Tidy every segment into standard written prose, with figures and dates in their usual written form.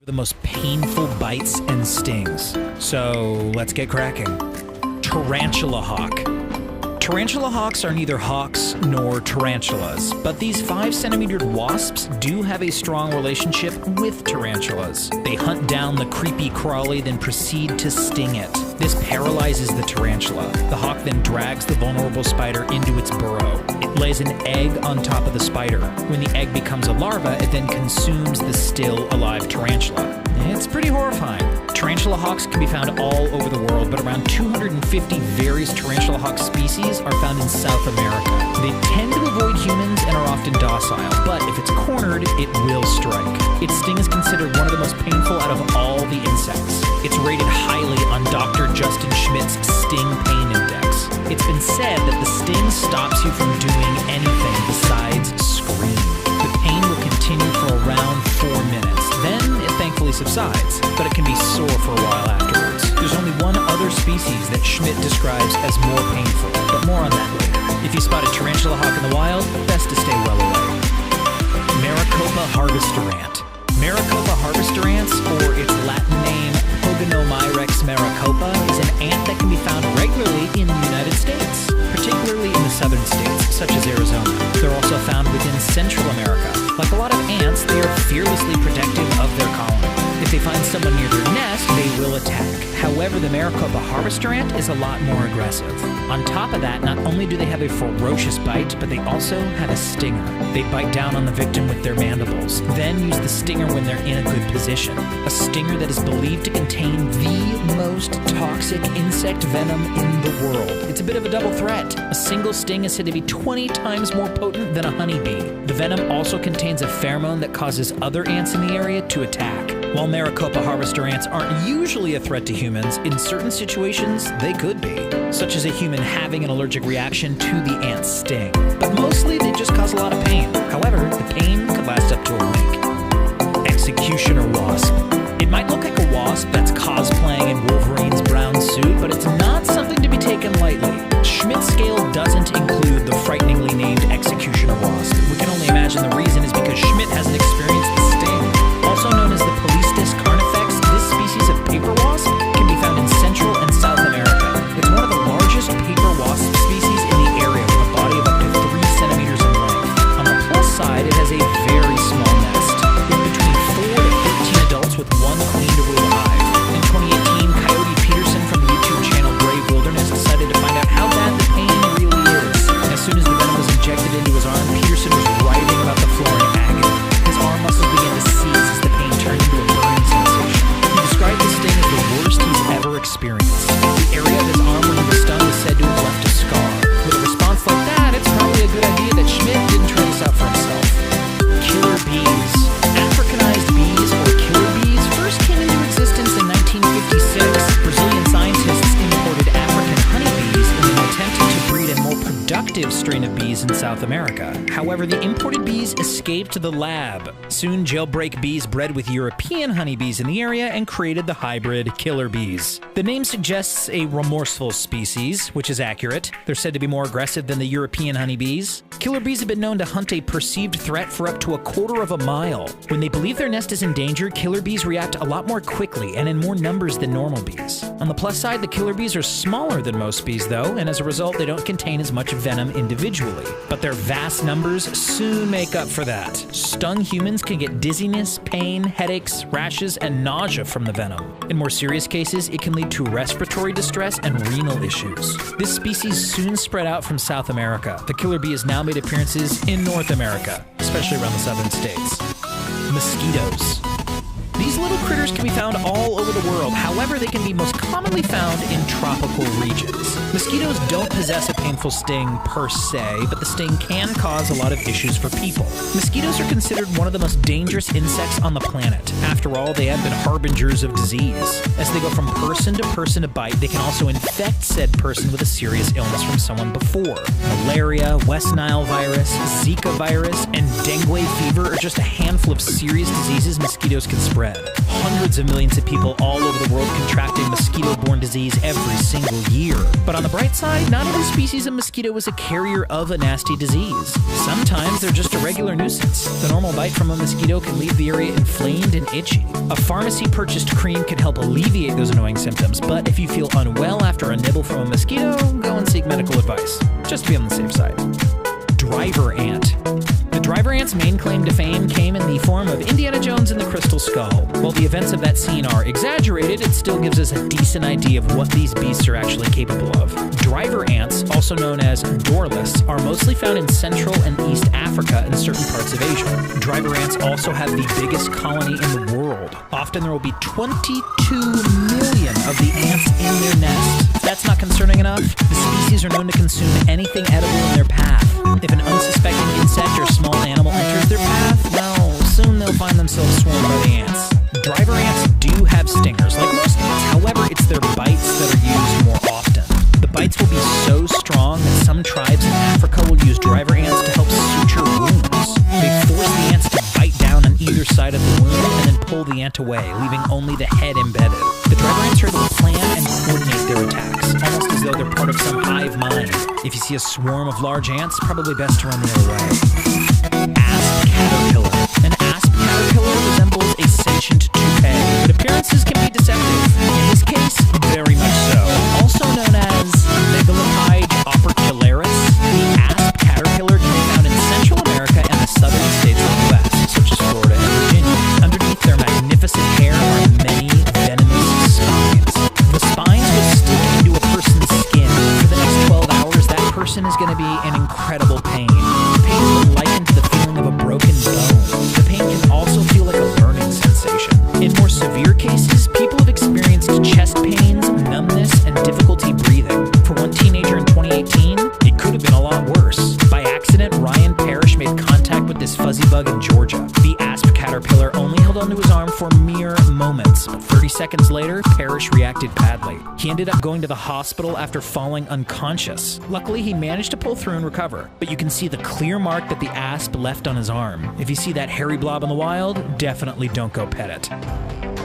The most painful bites and stings. So let's get cracking. Tarantula hawk. Tarantula hawks are neither hawks nor tarantulas, but these 5-centimetered wasps do have a strong relationship with tarantulas. They hunt down the creepy crawly, then proceed to sting it. This paralyzes the tarantula. The hawk then drags the vulnerable spider into its burrow. It lays an egg on top of the spider. When the egg becomes a larva, it then consumes the still alive tarantula. It's pretty horrifying. Tarantula hawks can be found all over the world, but around 250 various tarantula hawk species are found in South America. They tend to avoid humans and are often docile, but if it's cornered, it will strike. Its sting is considered one of the most painful out of all the insects. It's rated highly on Dr. Justin Schmidt's Sting Pain Index. It's been said that the sting stops you from doing anything besides scream. The pain will continue for around 4 minutes. Then it thankfully subsides, but it can be sore for a while afterwards. There's only one other species that Schmidt describes as more painful, but more on that later. If you spot a tarantula hawk in the wild, best to stay well away. Maricopa harvester ant. Maricopa harvester ants, or its Latin name Pogonomyrex maricopa, is an ant that can be found regularly in the United States, particularly in the southern states, such as Arizona. They're also found within Central America. Like a lot of ants, they are fearlessly protective of their colony. If they find someone near their nest, they will attack. However, the Maricopa harvester ant is a lot more aggressive. On top of that, not only do they have a ferocious bite, but they also have a stinger. They bite down on the victim with their mandibles, then use the stinger when they're in a good position. A stinger that is believed to contain the most toxic insect venom in the world. It's a bit of a double threat. A single sting is said to be 20 times more potent than a honeybee. The venom also contains a pheromone that causes other ants in the area to attack. While Maricopa harvester ants aren't usually a threat to humans, in certain situations they could be, such as a human having an allergic reaction to the ant's sting. But mostly they just cause a lot of pain. However, the pain could last up to a week. Executioner wasp. It might look like a wasp that's cosplaying in Wolverine's brown suit, but it's not something to be taken lightly. Schmidt's scale doesn't include the frighteningly named executioner wasp. We can only imagine the reason is because Schmidt hasn't experienced the sting. Also known as the Polistes carnifex, this species of paper wasp can be found in Central and South America. It's one of the largest paper wasp species in the area, with a body of up to 3 centimeters in length. On the plus side, it has a very small nest, with between 4 to 13 adults with one queen to rule a hive. In 2018, Coyote Peterson from the YouTube channel Brave Wilderness decided to find out how bad the pain really is. As soon as the venom was injected into his arm, Peterson was writhing about the floor in agony. His arm muscles began to seize as the pain turned into a burning sensation. He described the sting as the worst he's ever experienced. The area of his arm where he was stung is said to have left a scar. With a response like that, it's probably a good idea that Schmidt didn't try this out for himself. Killer bees. Africanized bees, or killer bees, first came into existence in 1956. Brazilian scientists imported African honeybees in an attempt to breed a more productive strain of bees in South America. However, the imported bees escaped the lab. Soon, jailbreak bees bred with European honeybees in the area and created the hybrid killer bees. The name suggests a remorseful species, which is accurate. They're said to be more aggressive than the European honeybees. Killer bees have been known to hunt a perceived threat for up to a quarter of a mile. When they believe their nest is in danger, killer bees react a lot more quickly and in more numbers than normal bees. On the plus side, the killer bees are smaller than most bees, though, and as a result, they don't contain as much venom individually. But their vast numbers soon make up for that. Stung humans can get dizziness, pain, headaches, rashes, and nausea from the venom. In more serious cases, it can lead to respiratory distress and renal issues. This species soon spread out from South America. The killer bee has now made appearances in North America, especially around the southern states. Mosquitoes. These little critters can be found all over the world. However, they can be most commonly found in tropical regions. Mosquitoes don't possess a painful sting per se, but the sting can cause a lot of issues for people. Mosquitoes are considered one of the most dangerous insects on the planet. After all, they have been harbingers of disease. As they go from person to bite, they can also infect said person with a serious illness from someone before. Malaria, West Nile virus, Zika virus, and dengue fever are just a handful of serious diseases mosquitoes can spread. spread. Hundreds of millions of people all over the world contracting mosquito-borne disease every single year. But on the bright side, not every species of mosquito is a carrier of a nasty disease. Sometimes they're just a regular nuisance. The normal bite from a mosquito can leave the area inflamed and itchy. A pharmacy-purchased cream can help alleviate those annoying symptoms, but if you feel unwell after a nibble from a mosquito, go and seek medical advice, just to be on the safe side. Driver ant. The driver ant's main claim to fame came in the form of Indiana Jones and the Crystal Skull. While the events of that scene are exaggerated, it still gives us a decent idea of what these beasts are actually capable of. Driver ants, also known as dorless, are mostly found in Central and East Africa and certain parts of Asia. Driver ants also have the biggest colony in the world. Often there will be 22 million of the ants in their nest. If that's not concerning enough, the species are known to consume anything edible in their path. If an unsuspecting insect or small animal enters their path, well, soon they'll find themselves swarmed by the ants. Driver ants do have stingers, like most ants. However, it's their bites that are used more often. The bites will be so strong that some tribes in Africa will use driver ants to help suture wounds. They force the ants to bite down on either side of the wound and then pull the ant away, leaving only the head embedded. The driver ants are able to plan and coordinate their attacks, almost as though they're part of some hive mind. If you see a swarm of large ants, probably best to run the other way. Asp caterpillar. An asp caterpillar resembles a sentient toupee, but appearances can be deceptive. In this case, very much so. Also known as Megalopyge opercularis, the asp caterpillar can be found in Central America and the southern states of the U.S., such as Florida and Virginia. Underneath their magnificent hair are many venomous spines. The spines will stick into a person's skin. For the next 12 hours, that person is going to be in incredible pain. The pain is likened to the feeling of a broken bone. The pain can also feel like a burning sensation. In more severe cases, people have experienced chest pains, numbness, and difficulty breathing. For one teenager in 2018, it could have been a lot worse. By accident, Ryan Parrish made contact with this fuzzy bug in Georgia. The asp caterpillar only held onto his arm for mere moments, but 30 seconds later, Parrish reacted badly. He ended up going to the hospital after falling unconscious. Luckily, he managed to pull through and recover, but you can see the clear mark that the asp left on his arm. If you see that hairy blob in the wild, definitely don't go pet it.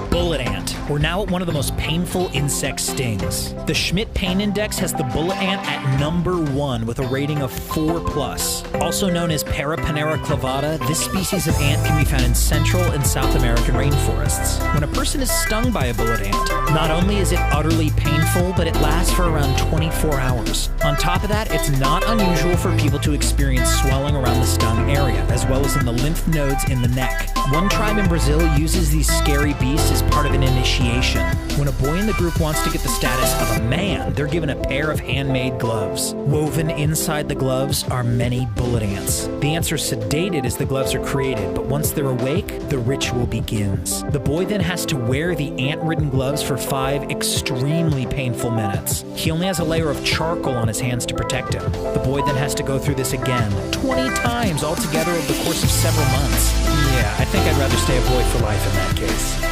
Bullet ant. We're now at one of the most painful insect stings. The Schmidt Pain Index has the bullet ant at number 1 with a rating of 4+. Also known as Paraponera clavata, this species of ant can be found in Central and South American rainforests. When a person is stung by a bullet ant, not only is it utterly painful, but it lasts for around 24 hours. On top of that, it's not unusual for people to experience swelling around the stung area, as well as in the lymph nodes in the neck. One tribe in Brazil uses these scary beasts as part of an initiation. When a boy in the group wants to get the status of a man, they're given a pair of handmade gloves. Woven inside the gloves are many bullet ants. The ants are sedated as the gloves are created, but once they're awake, the ritual begins. The boy then has to wear the ant-ridden gloves for 5 extremely painful minutes. He only has a layer of charcoal on his hands to protect him. The boy then has to go through this again, 20 times altogether over the course of several months. Yeah, I think I'd rather stay a boy for life in that case.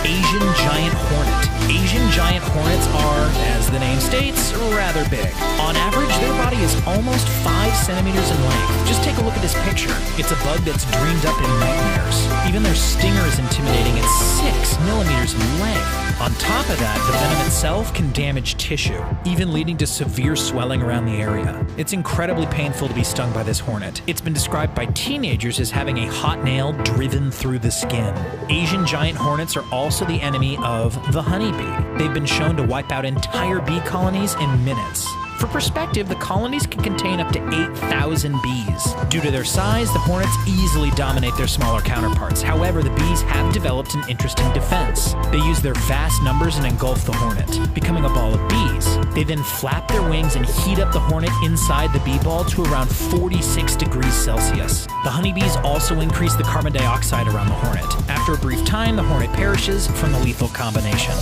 Asian giant hornet. Asian giant hornets are, as the name states, rather big. On average, their body is almost 5 centimeters in length. Just take a look at this picture. It's a bug that's dreamed up in nightmares. Even their stinger is intimidating at 6 millimeters in length. On top of that, the venom itself can damage tissue, even leading to severe swelling around the area. It's incredibly painful to be stung by this hornet. It's been described by teenagers as having a hot nail driven through the skin. Asian giant hornets are also the enemy of the honeybee. They've been shown to wipe out entire bee colonies in minutes. For perspective, the colonies can contain up to 8,000 bees. Due to their size, the hornets easily dominate their smaller counterparts. However, the bees have developed an interesting defense. They use their vast numbers and engulf the hornet, becoming a ball of bees. They then flap their wings and heat up the hornet inside the bee ball to around 46 degrees Celsius. The honeybees also increase the carbon dioxide around the hornet. After a brief time, the hornet perishes from the lethal combination.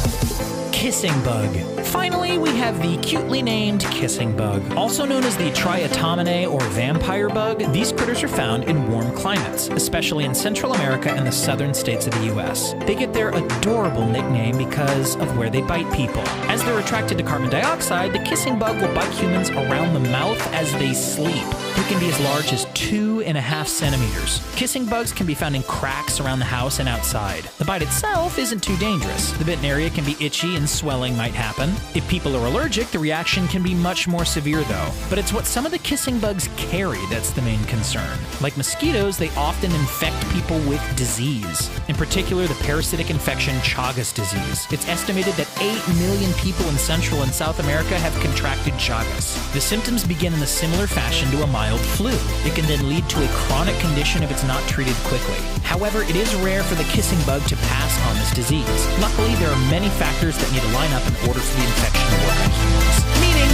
Kissing bug. Finally, we have the cutely named kissing bug. Also known as the Triatomine or vampire bug, these critters are found in warm climates, especially in Central America and the southern states of the US. They get their adorable nickname because of where they bite people. As they're attracted to carbon dioxide, the kissing bug will bite humans around the mouth as they sleep. It can be as large as 2.5 centimeters. Kissing bugs can be found in cracks around the house and outside. The bite itself isn't too dangerous. The bitten area can be itchy and swelling might happen. If people are allergic, the reaction can be much more severe though. But it's what some of the kissing bugs carry that's the main concern. Like mosquitoes, they often infect people with disease. In particular, the parasitic infection Chagas disease. It's estimated that 8 million people in Central and South America have contracted Chagas. The symptoms begin in a similar fashion to a mild flu. It can then lead to a chronic condition if it's not treated quickly. However, it is rare for the kissing bug to pass on this disease. Luckily, there are many factors that need to line up in order for the infection to work on humans. Meaning,